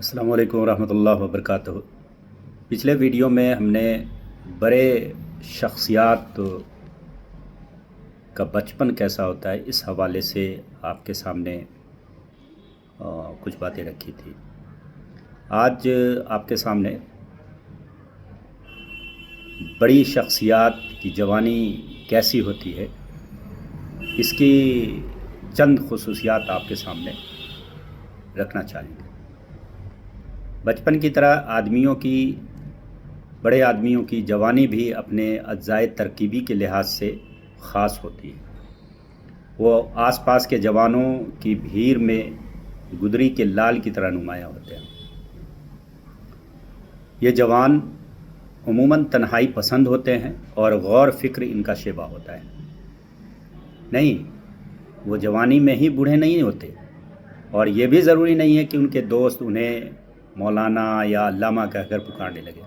अस्सलामु अलैकुम वरहमतुल्लाहि वबरकातुहू। पिछले वीडियो में हमने बड़े शख्सियात का बचपन कैसा होता है इस हवाले से आपके सामने कुछ बातें रखी थी। आज आपके सामने बड़ी शख्सियात की जवानी कैसी होती है इसकी चंद खुसूसियात आपके सामने रखना चाहेंगे। बचपन की तरह बड़े आदमियों की जवानी भी अपने अज्जाए तरकीबी के लिहाज से ख़ास होती है। वो आसपास के जवानों की भीड़ में गुदरी के लाल की तरह नुमायाँ होते हैं। ये जवान उमूमन तन्हाई पसंद होते हैं और गौर फिक्र इनका शेबा होता है। नहीं, वो जवानी में ही बूढ़े नहीं होते और ये भी ज़रूरी नहीं है कि उनके दोस्त उन्हें मौलाना या अल्लामा कहकर पुकारने लगे,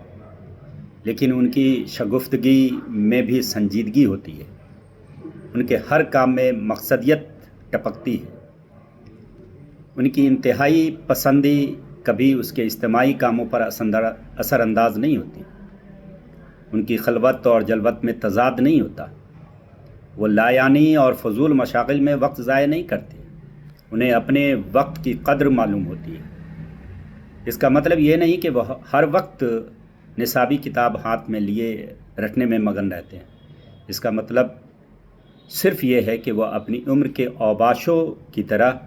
लेकिन उनकी शगुफ्तगी में भी संजीदगी होती है। उनके हर काम में मकसदियत टपकती है। उनकी इंतहाई पसंदी कभी उसके इज्तिमाई कामों पर असरअंदाज नहीं होती। उनकी खलवत और जलवत में तजाद नहीं होता। वो लायानी और फजूल मशागिल में वक्त ज़ाय नहीं करते। उन्हें अपने वक्त की कद्र मालूम होती है। इसका मतलब ये नहीं कि वह हर वक्त निसाबी किताब हाथ में लिए रटने में मगन रहते हैं। इसका मतलब सिर्फ ये है कि वह अपनी उम्र के औबाशों की तरह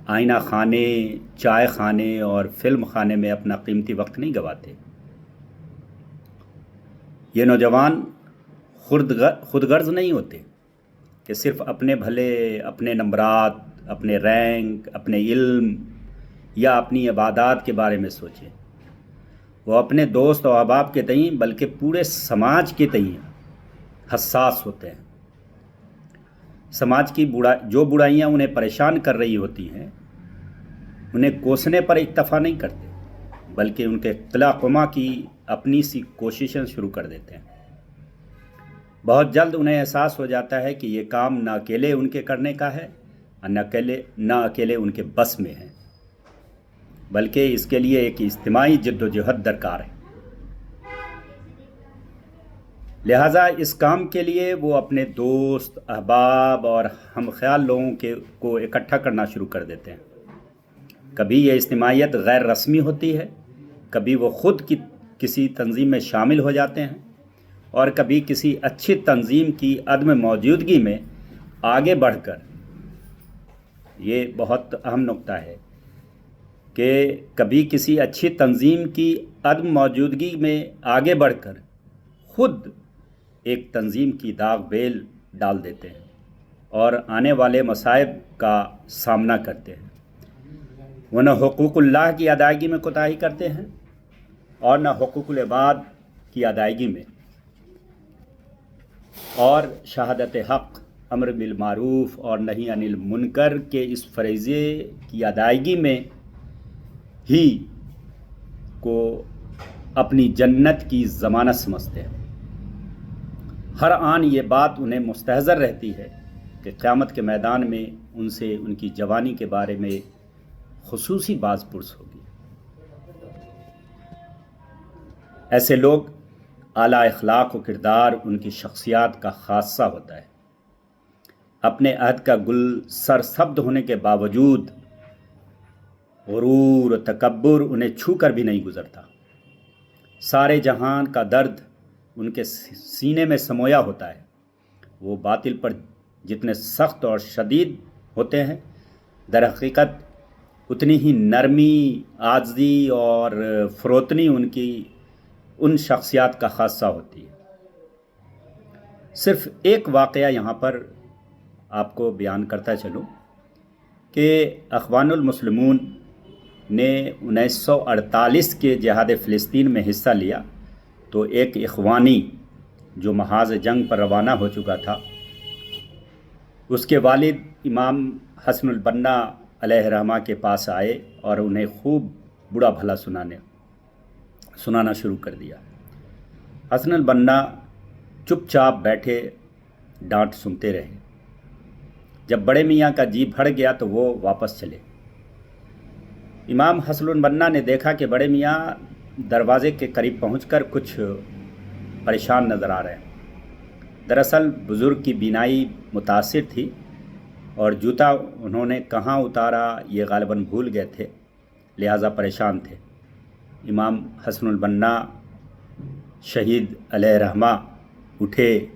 आईना खाने, चाय खाने और फिल्म खाने में अपना कीमती वक्त नहीं गंवाते। ये नौजवान खुदगर्ज नहीं होते कि सिर्फ अपने भले, अपने नंबरात, अपने रैंक, अपने इल्म या अपनी इबादत के बारे में सोचें। वो अपने दोस्त और अहबाब के तई बल्कि पूरे समाज के तई हसास होते हैं। समाज की जो बुराइयां उन्हें परेशान कर रही होती हैं उन्हें कोसने पर इक्तफा नहीं करते, बल्कि उनके इख्तिलाक़ुमा की अपनी सी कोशिशें शुरू कर देते हैं। बहुत जल्द उन्हें एहसास हो जाता है कि ये काम न अकेले उनके करने का है और न अकेले उनके बस में है, बल्कि इसके लिए एक इज्तिमाई जद्दोजहद दरकार है। लिहाजा इस काम के लिए वो अपने दोस्त, अहबाब और हम ख्याल लोगों को इकट्ठा करना शुरू कर देते हैं। कभी ये इज्तिमाइयत गैर रस्मी होती है, कभी वो ख़ुद किसी तंजीम में शामिल हो जाते हैं और कभी किसी अच्छी तंजीम की अदम मौजूदगी में आगे बढ़कर, ये बहुत अहम नुक्ता है कि कभी किसी अच्छी तंजीम की अदम मौजूदगी में आगे बढ़कर ख़ुद एक तंजीम की दाग बेल डाल देते हैं और आने वाले मसाइब का सामना करते हैं। वो न हुकूकुल्लाह की अदायगी में कोताही करते हैं और न हुकूकुल इबाद की अदायगी में, और शहादत हक़, अम्र बिल मारूफ और नही अनिल मुनकर के इस फरीज़े की अदायगी में ही को अपनी जन्नत की ज़मानत समझते हैं। हर आन ये बात उन्हें मुस्तहज़र रहती है कि क़यामत के मैदान में उनसे उनकी जवानी के बारे में खुसूसी बाज़ पुरस होगी। ऐसे लोग आला इखलाक व किरदार उनकी शख्सियत का ख़ासा होता है। अपने अहद का गुल सरसब्द होने के बावजूद गुरूर और तकब्बुर उन्हें छू कर भी नहीं गुज़रता। सारे जहान का दर्द उनके सीने में समोया होता है। वो बातिल पर जितने सख्त और शदीद होते हैं, दर हकीकत उतनी ही नरमी, आज़ी और फ़रोतनी उनकी उन शख्सियत का ख़ासा होती है। सिर्फ़ एक वाक़या यहाँ पर आपको बयान करता चलूँ कि अख़वानुल मुस्लिमून ने 1948 के जिहाद फ़िलिस्तीन में हिस्सा लिया तो एक इख़वानी जो महाज़ जंग पर रवाना हो चुका था, उसके वालिद इमाम हसनुल बन्ना अलैहि रहमा के पास आए और उन्हें खूब बुरा भला सुनाना शुरू कर दिया। हसनुल बन्ना चुपचाप बैठे डांट सुनते रहे। जब बड़े मियाँ का जी भर गया तो वो वापस चले। امام حسن البنا نے دیکھا کہ بڑے میاں دروازے کے قریب پہنچ کر کچھ پریشان نظر آ رہے ہیں۔ دراصل بزرگ کی بینائی متاثر تھی اور جوتا انہوں نے کہاں اتارا یہ غالباً بھول گئے تھے، لہٰذا پریشان تھے۔ امام حسن البنا شہید علیہ رحمہ اٹھے،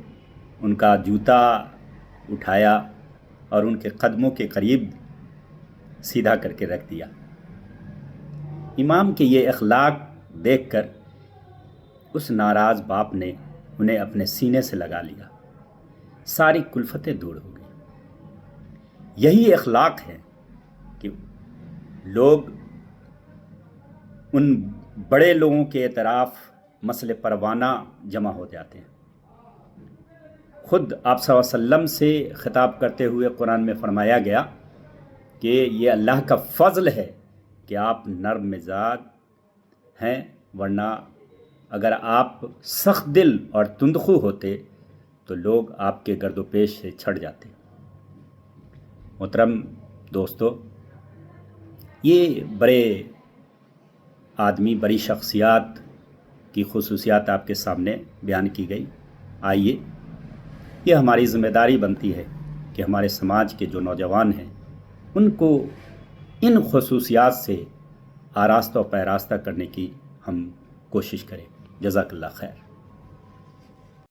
ان کا جوتا اٹھایا اور ان کے قدموں کے قریب سیدھا کر کے رکھ دیا۔ امام کے یہ اخلاق دیکھ کر اس ناراض باپ نے انہیں اپنے سینے سے لگا لیا، ساری کلفتیں دور ہو گئیں۔ یہی اخلاق ہے کہ لوگ ان بڑے لوگوں کے اعتراف مسئلے پروانہ جمع ہو جاتے ہیں۔ خود آپ صلی اللہ علیہ وسلم سے خطاب کرتے ہوئے قرآن میں فرمایا گیا کہ یہ اللہ کا فضل ہے کہ آپ نرم مزاج ہیں، ورنہ اگر آپ سخت دل اور تندخو ہوتے تو لوگ آپ کے گرد و پیش سے چھٹ جاتے۔ محترم دوستو، یہ بڑے آدمی، بڑی شخصیات کی خصوصیات آپ کے سامنے بیان کی گئی۔ آئیے، یہ ہماری ذمہ داری بنتی ہے کہ ہمارے سماج کے جو نوجوان ہیں ان کو ان خصوصیات سے آراستہ و پیراستہ کرنے کی ہم کوشش کریں۔ جزاک اللہ خیر۔